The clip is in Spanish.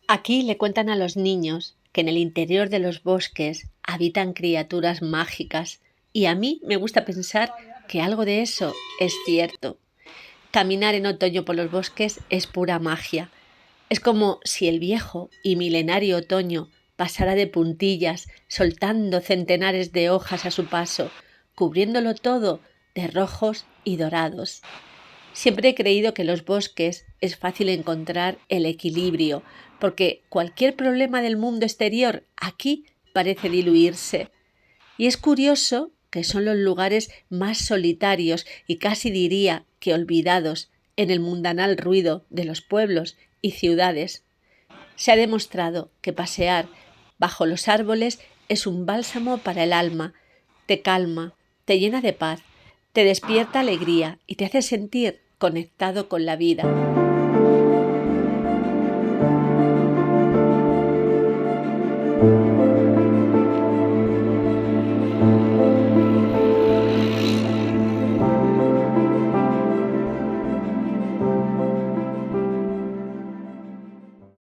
Aquí le cuentan a los niños que en el interior de los bosques habitan criaturas mágicas y a mí me gusta pensar que algo de eso es cierto. Caminar en otoño por los bosques es pura magia. Es como si el viejo y milenario otoño pasara de puntillas, soltando centenares de hojas a su paso, cubriéndolo todo de rojos y dorados. Siempre he creído que en los bosques es fácil encontrar el equilibrio, porque cualquier problema del mundo exterior aquí parece diluirse. Y es curioso que son los lugares más solitarios y casi diría que olvidados en el mundanal ruido de los pueblos y ciudades. Se ha demostrado que pasear bajo los árboles es un bálsamo para el alma, te calma, te llena de paz, te despierta alegría y te hace sentir conectado con la vida.